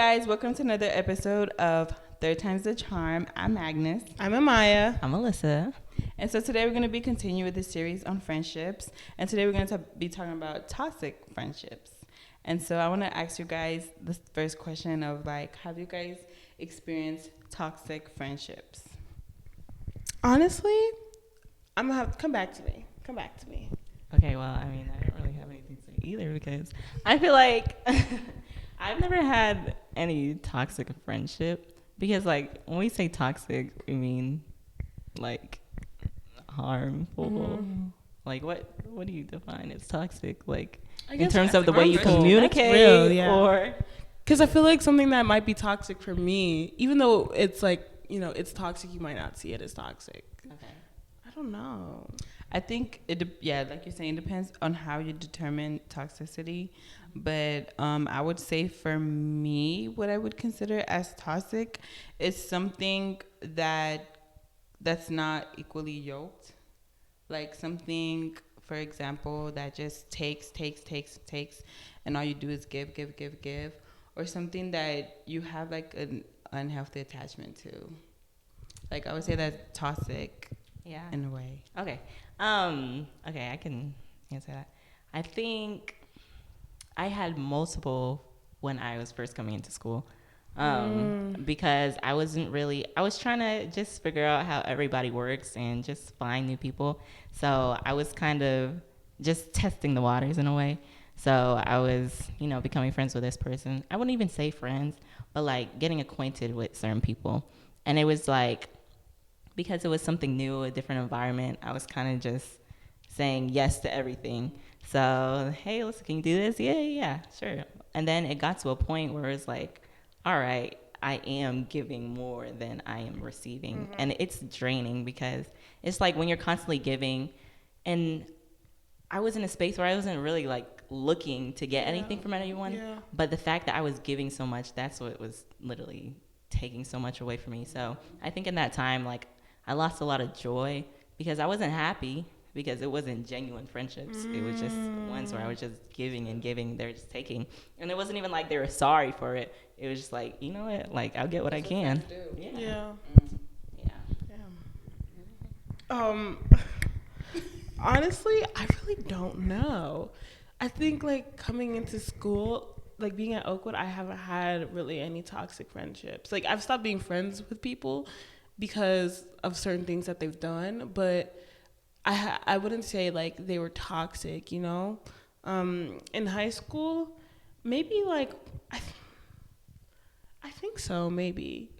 guys, welcome to another episode of Third Time's the Charm. I'm Agnes. I'm Amaya. I'm Alyssa. And so today we're going to be continuing with this series on friendships. And today we're going to be talking about toxic friendships. And so I want to ask you guys the first question of like, have you guys experienced toxic friendships? Honestly, I'm gonna have to come back to me. Okay, well, I mean, I don't really have anything to say either because I feel like I've never had any toxic friendship because, like, when we say toxic, we mean like harmful. Mm-hmm. Like, what do you define as toxic? Like, in terms of the way you communicate, real, yeah. Or because I feel like something that might be toxic for me, even though it's like it's toxic, you might not see it as toxic. Okay. I don't know. I think like you're saying, it depends on how you determine toxicity. But I would say for me, what I would consider as toxic is something that's not equally yoked. Like something, for example, that just takes, and all you do is give. Or something that you have like an unhealthy attachment to. Like I would say that's toxic. Yeah. In a way. Okay. Okay, I can answer that. I think I had multiple when I was first coming into school. Because I was trying to just figure out how everybody works and just find new people. So I was kind of just testing the waters in a way. So I was, becoming friends with this person. I wouldn't even say friends, but like getting acquainted with certain people. And it was like, because it was something new, a different environment, I was kind of just saying yes to everything. So, hey, listen, can you do this? Yeah, sure. And then it got to a point where it's like, all right, I am giving more than I am receiving. Mm-hmm. And it's draining because it's like when you're constantly giving, and I was in a space where I wasn't really like looking to get anything from anyone. Yeah. But the fact that I was giving so much, that's what was literally taking so much away from me. So I think in that time, like, I lost a lot of joy because I wasn't happy because it wasn't genuine friendships. It was just ones where I was just giving and giving. They're just taking. And it wasn't even like they were sorry for it. It was just like, you know what? Like, I'll get what I can. Yeah. Yeah. Honestly, I really don't know. I think like coming into school, like being at Oakwood, I haven't had really any toxic friendships. Like I've stopped being friends with people because of certain things that they've done, but I wouldn't say like they were toxic, in high school, maybe like I think so, maybe.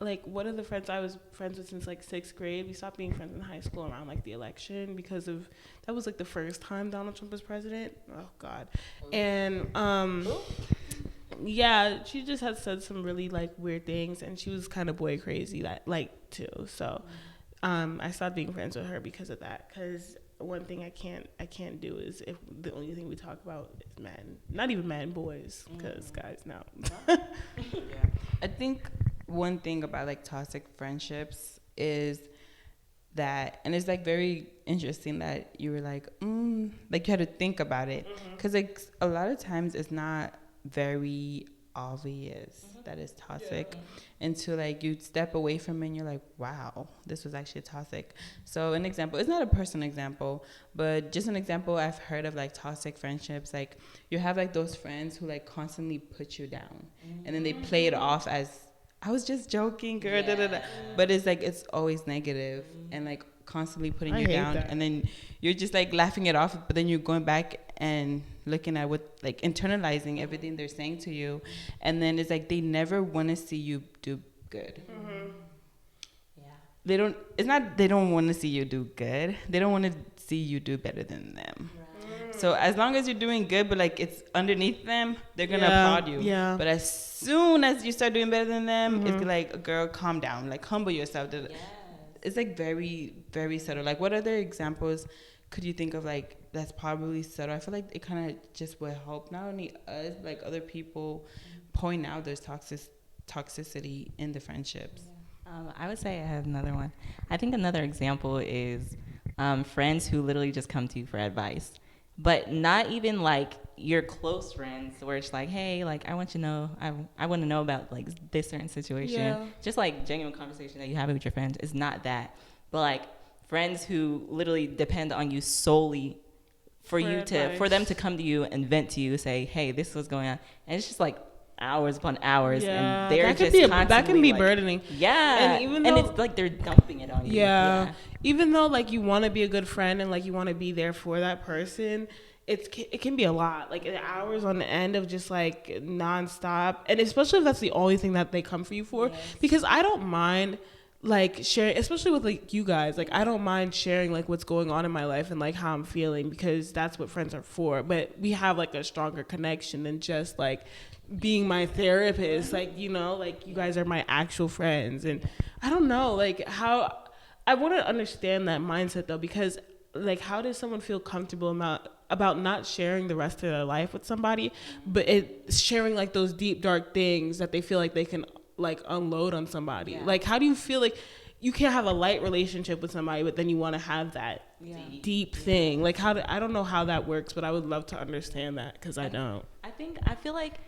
Like one of the friends I was friends with since like 6th grade, we stopped being friends in high school around like the election because of that was like the first time Donald Trump was president. Oh God. And yeah, she just had said some really like weird things, and she was kind of boy crazy that like too. So, I stopped being friends with her because of that. Because one thing I can't do is if the only thing we talk about is men, not even men, boys. Because guys, no. Yeah, I think one thing about like toxic friendships is that, and it's like very interesting that you were like you had to think about it, because like a lot of times it's not very obvious that it's toxic until like you step away from it and you're like, wow, this was actually toxic. So an example, it's not a personal example, but just an example I've heard of like toxic friendships, like you have like those friends who like constantly put you down, and then they play it off as, I was just joking, girl, but it's like it's always negative and like constantly putting you down, and then you're just like laughing it off, but then you're going back and looking at what, like internalizing everything they're saying to you, and then it's like they never want to see you do good. They don't want to see you do good, they don't want to see you do better than them. So as long as you're doing good, but like it's underneath them, they're gonna applaud you. Yeah. But as soon as you start doing better than them, it's like, girl, calm down, like humble yourself. Yes. It's like very, very subtle. Like what other examples could you think of like that's probably subtle? I feel like it kind of just would help not only us, like other people point out there's toxicity in the friendships. I would say I have another one. I think another example is friends who literally just come to you for advice. But not even like your close friends where it's like, hey, like I want you to know, I want to know about like this certain situation. Yeah. Just like genuine conversation that you have with your friends is not that. But like friends who literally depend on you solely for them to come to you and vent to you, say, hey, this is what's going on. And it's just like hours upon hours, and they're that can be like, burdening. Yeah, and even though, it's like they're dumping it on you. Yeah, even though like you want to be a good friend and like you want to be there for that person, it can be a lot. Like hours on the end of just like nonstop, and especially if that's the only thing that they come for you for. Yes. Because I don't mind like sharing, especially with like you guys. Like I don't mind sharing like what's going on in my life and like how I'm feeling, because that's what friends are for. But we have like a stronger connection than just like being my therapist. Like, you know, like you guys are my actual friends. And I don't know, like how I want to understand that mindset though, because like how does someone feel comfortable about not sharing the rest of their life with somebody, but sharing like those deep dark things that they feel like they can like unload on somebody? Yeah. Like how do you feel like you can't have a light relationship with somebody but then you want to have that deep thing? Like I don't know how that works, but I would love to understand that, because I don't. I feel like,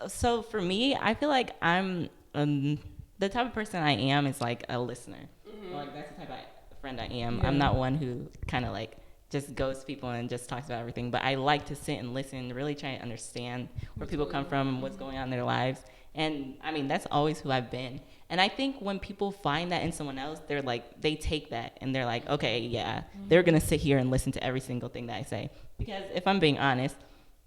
so for me, I feel like I'm the type of person I am is like a listener. Mm-hmm. Like that's the type of friend I am. Yeah. I'm not one who kind of like just goes to people and just talks about everything, but I like to sit and listen, really try to understand where people come from and what's going on in their lives. And I mean, that's always who I've been. And I think when people find that in someone else, they're like, they take that and they're like, okay, yeah, they're going to sit here and listen to every single thing that I say. Because if I'm being honest,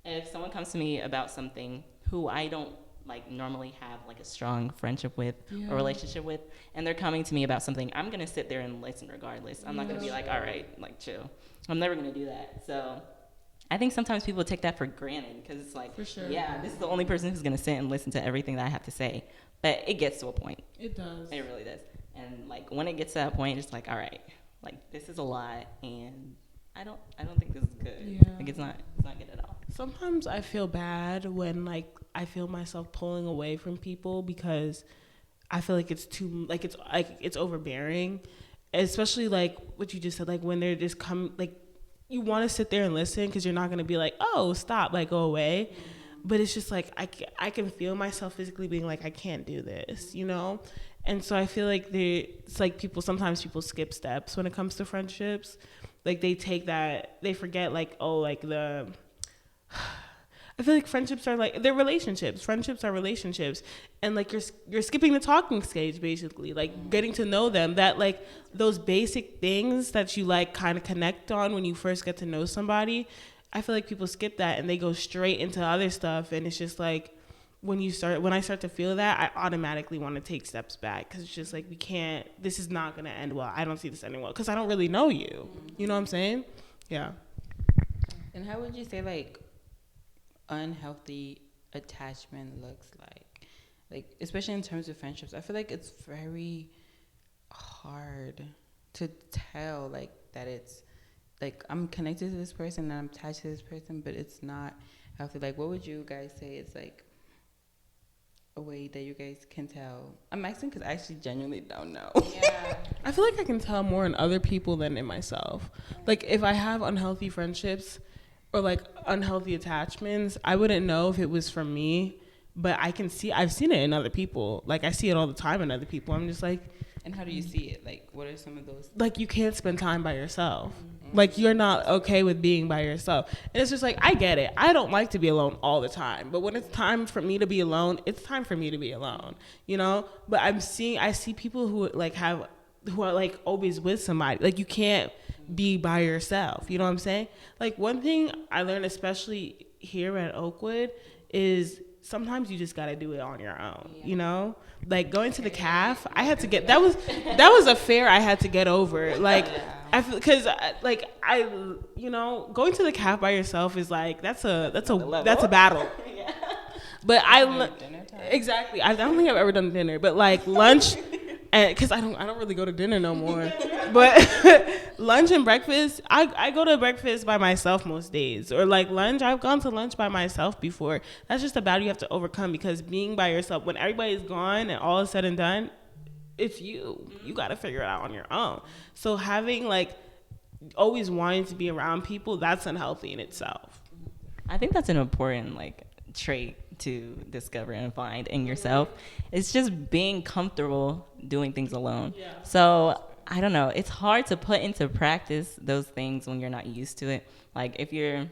if someone comes to me about something who I don't like normally have like a strong friendship with or relationship with, and they're coming to me about something, I'm going to sit there and listen regardless. I'm not going to be like, all right, like chill. I'm never going to do that. So I think sometimes people take that for granted, because it's like, yeah, this is the only person who's going to sit and listen to everything that I have to say. But it gets to a point. It does. It really does. And like when it gets to that point, it's like, all right, like this is a lot, and I don't think this is good. Yeah. Like it's not good at all. Sometimes I feel bad when like I feel myself pulling away from people, because I feel like it's too it's overbearing, especially like what you just said, like when they're just like you want to sit there and listen because you're not going to be like, oh, stop, like go away. But it's just like I can feel myself physically being like, I can't do this, you know? And so I feel like it's like sometimes people skip steps when it comes to friendships. Like they take that, they forget like, oh, like I feel like friendships are like, they're relationships. Friendships are relationships. And like you're skipping the talking stage, basically, like getting to know them, that like those basic things that you like kind of connect on when you first get to know somebody. I feel like people skip that and they go straight into other stuff. And it's just like, when I start to feel that, I automatically want to take steps back, because it's just like, this is not going to end well. I don't see this ending well because I don't really know you. You know what I'm saying? Yeah. And how would you say like unhealthy attachment looks like especially in terms of friendships? I feel like it's very hard to tell like that it's like I'm connected to this person and I'm attached to this person, but it's not healthy. Like what would you guys say is like a way that you guys can tell? I'm asking because I actually genuinely don't know. Yeah. I feel like I can tell more in other people than in myself. Like if I have unhealthy friendships or like unhealthy attachments, I wouldn't know if it was from me, but I've seen it in other people. Like I see it all the time in other people. I'm just like, and how do you see it? Like what are some of those? Like you can't spend time by yourself. Mm-hmm. Like you're not okay with being by yourself. And it's just like, I get it. I don't like to be alone all the time, but when it's time for me to be alone, it's time for me to be alone, you know? But I see people who are like always with somebody. Like you can't be by yourself. You know what I'm saying? Like one thing I learned, especially here at Oakwood, is sometimes you just got to do it on your own, you know? Like going to the calf, I had to get, that was a fear I had to get over. Like, I feel, cause like you know, going to the calf by yourself is like, that's a battle. Yeah. But exactly. I don't think I've ever done dinner, but like lunch, and cause I don't really go to dinner no more, but lunch and breakfast, I go to breakfast by myself most days, or like lunch, I've gone to lunch by myself before. That's just a battle you have to overcome, because being by yourself, when everybody's gone and all is said and done, it's you got to figure it out on your own. So having like always wanting to be around people, that's unhealthy in itself. I think that's an important like trait to discover and find in yourself. It's just being comfortable doing things alone. Yeah. So I don't know. It's hard to put into practice those things when you're not used to it. Like if you're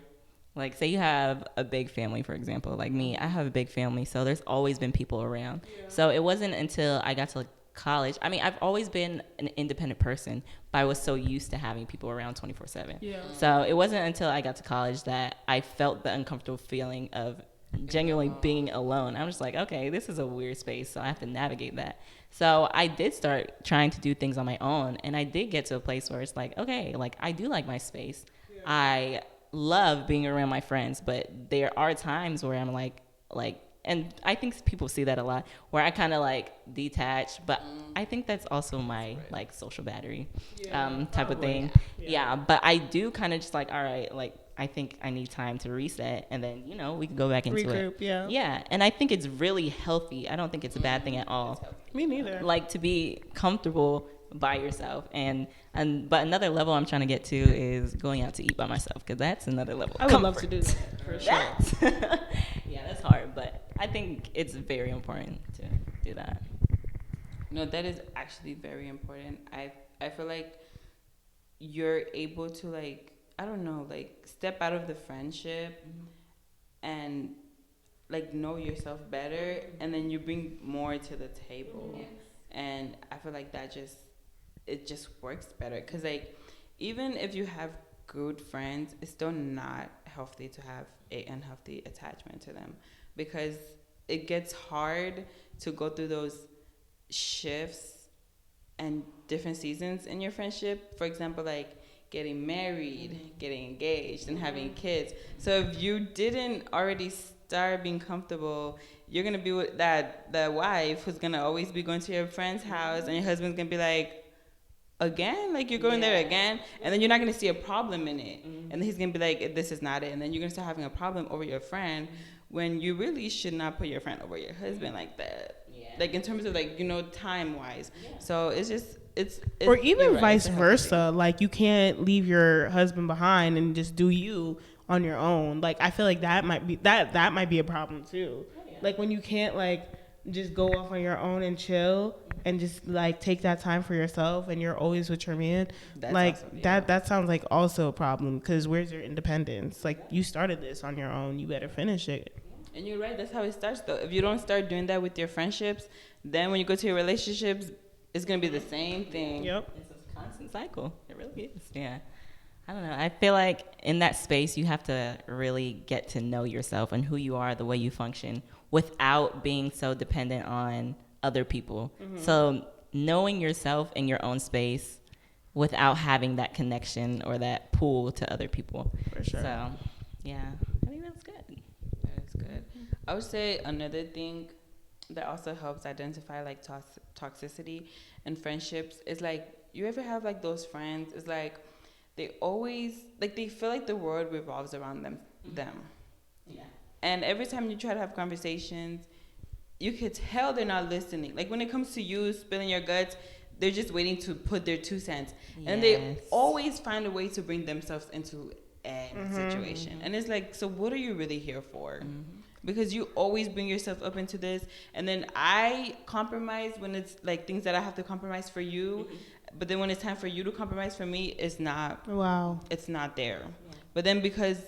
like say you have a big family, for example, like me, I have a big family, so there's always been people around. Yeah. So it wasn't until I got to college. I mean, I've always been an independent person, but I was so used to having people around 24/7. Yeah. So it wasn't until I got to college that I felt the uncomfortable feeling of genuinely being alone. I'm just like, okay, this is a weird space, so I have to navigate that. So I did start trying to do things on my own, and I did get to a place where it's like, okay, like I do like my space. Yeah. I love being around my friends, but there are times where I'm like, and I think people see that a lot, where I kind of like detach, but I think that's also my like social battery type of thing. Yeah, but I do kind of just like, all right, like I think I need time to reset, and then we can go back into regroup, it. Yeah, and I think it's really healthy. I don't think it's a bad thing at all. Me neither. Like to be comfortable by yourself, but another level I'm trying to get to is going out to eat by myself, because that's another level. I would love to do that for sure. Yeah, that's hard, but I think it's very important to do that. No, that is actually very important. I feel like you're able to like, I don't know, like step out of the friendship and like know yourself better, and then you bring more to the table. Yes. And I feel like it just works better, because like even if you have good friends, it's still not healthy to have a unhealthy attachment to them, because it gets hard to go through those shifts and different seasons in your friendship. For example, like getting married, getting engaged, and having kids. So if you didn't already start being comfortable, you're gonna be with the wife who's gonna always be going to your friend's house, and your husband's gonna be like, again, like you're going there again, and then you're not gonna see a problem in it, and then he's gonna be like, this is not it, and then you're gonna start having a problem over your friend, when you really should not put your friend over your husband like that. Like in terms of like time wise. So it's just it's or even vice versa. Like you can't leave your husband behind and just do you on your own. Like I feel like that might be a problem too. Like when you can't like just go off on your own and chill and just like take that time for yourself, and you're always with your man. That's like awesome, that sounds like also a problem, because where's your independence? Like you started this on your own, you better finish it. And you're right, that's how it starts though. If you don't start doing that with your friendships, then when you go to your relationships, it's gonna be the same thing. Yep. It's a constant cycle. It really is. Yeah. I don't know. I feel like in that space, you have to really get to know yourself and who you are, the way you function, without being so dependent on other people. Mm-hmm. So knowing yourself in your own space without having that connection or that pull to other people. For sure. So, yeah, I think that's good. That is good. I would say another thing that also helps identify like toxicity in friendships is like, you ever have like those friends, it's like they always like they feel like the world revolves around them. Yeah. And every time you try to have conversations, you could tell they're not listening. Like when it comes to you spilling your guts, they're just waiting to put their 2 cents. Yes. And they always find a way to bring themselves into a situation. And it's like, so what are you really here for? Because you always bring yourself up into this, and then I compromise when it's like things that I have to compromise for you, but then when it's time for you to compromise for me, it's not. Wow. It's not there. Yeah. But then because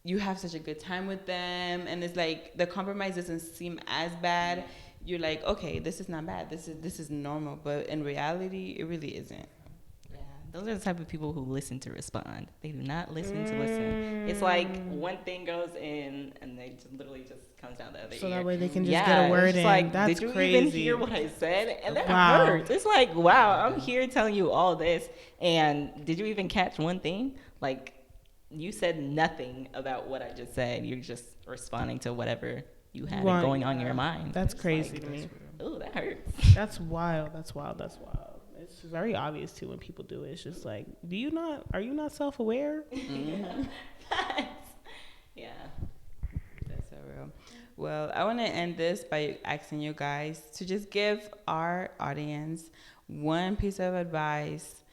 you have such a good time with them, and it's like the compromise doesn't seem as bad, you're like, okay, this is not bad. This is normal. But in reality, it really isn't. Those are the type of people who listen to respond. They do not listen to listen. It's like one thing goes in, and they just literally just comes down the other ear. So that way they can just get a word in. Like, that's did you crazy. even hear what I said? And that hurts. It's like, wow, I'm here telling you all this, and did you even catch one thing? Like, you said nothing about what I just said. You're just responding to whatever you had going on in your mind. That's crazy to me. Oh, that hurts. That's wild. That's wild. That's wild. It's very obvious too when people do it. It's just like, are you not self-aware? Yeah. That's so real. Well, I want to end this by asking you guys to just give our audience one piece of advice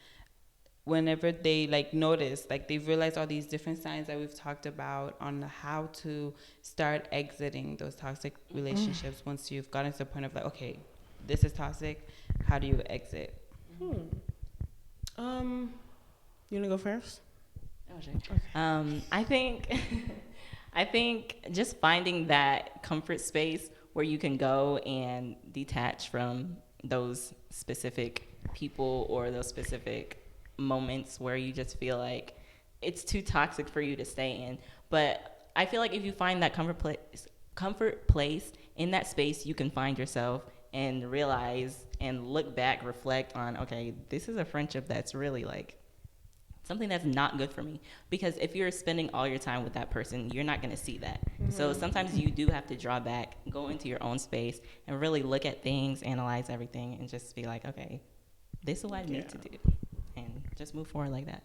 whenever they like notice, like they've realized all these different signs that we've talked about on how to start exiting those toxic relationships once you've gotten to the point of like, okay, this is toxic, how do you exit? You wanna go first? Oh, sure. I think I think just finding that comfort space where you can go and detach from those specific people or those specific moments where you just feel like it's too toxic for you to stay in. But I feel like if you find that comfort place in that space, you can find yourself and realize and look back, reflect on, okay, this is a friendship that's really like something that's not good for me. Because if you're spending all your time with that person, you're not going to see that. So sometimes you do have to draw back, go into your own space, and really look at things, analyze everything, and just be like, okay, this is what I need to do, and just move forward like that.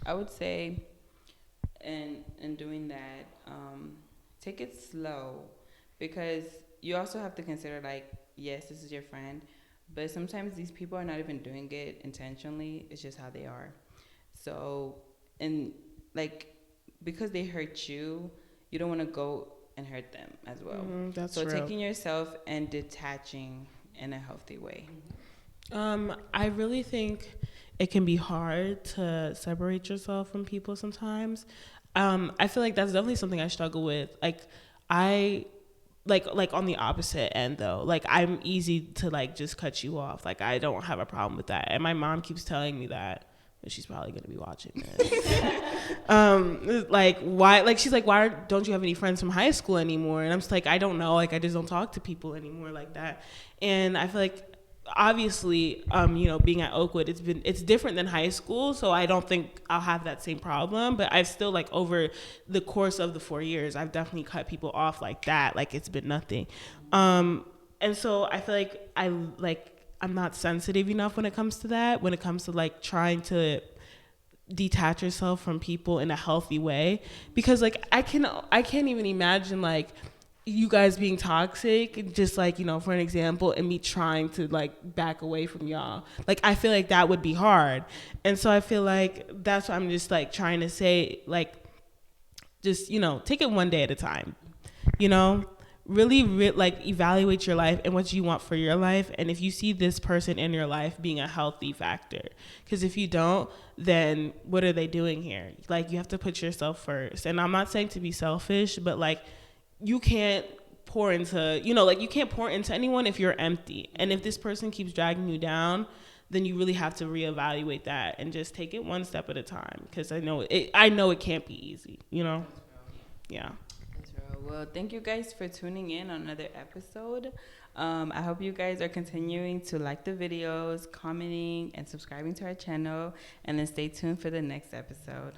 I would say, in doing that, take it slow, because you also have to consider, like, yes, this is your friend, but sometimes these people are not even doing it intentionally. It's just how they are. So, and like, because they hurt you, you don't want to go and hurt them as well. That's so real. taking yourself and detaching in a healthy way. I really think it can be hard to separate yourself from people sometimes. I feel like that's definitely something I struggle with. Like I like on the opposite end though. Like I'm easy to like just cut you off. Like I don't have a problem with that. And my mom keeps telling me that. And she's probably gonna be watching this. Like why? Like she's like, why don't you have any friends from high school anymore? And I'm just like, I don't know. Like I just don't talk to people anymore like that. And I feel like obviously, you know, being at Oakwood, it's different than high school, so I don't think I'll have that same problem. But I've still like over the course of the 4 years, I've definitely cut people off like that, like it's been nothing. And so I feel like I'm not sensitive enough when it comes to that. When it comes to like trying to detach yourself from people in a healthy way, because like I can't even imagine like you guys being toxic, just like, you know, for an example, and me trying to like back away from y'all. Like I feel like that would be hard. And so I feel like that's what I'm just like trying to say, like just, you know, take it one day at a time, you know, really like evaluate your life and what you want for your life. And if you see this person in your life being a healthy factor, because if you don't, then what are they doing here? Like you have to put yourself first. And I'm not saying to be selfish, but like you can't pour into, you know, like you can't pour into anyone if you're empty. And if this person keeps dragging you down, then you really have to reevaluate that and just take it one step at a time. Because I know it can't be easy, you know? Yeah. Well, thank you guys for tuning in on another episode. I hope you guys are continuing to like the videos, commenting, and subscribing to our channel. And then stay tuned for the next episode.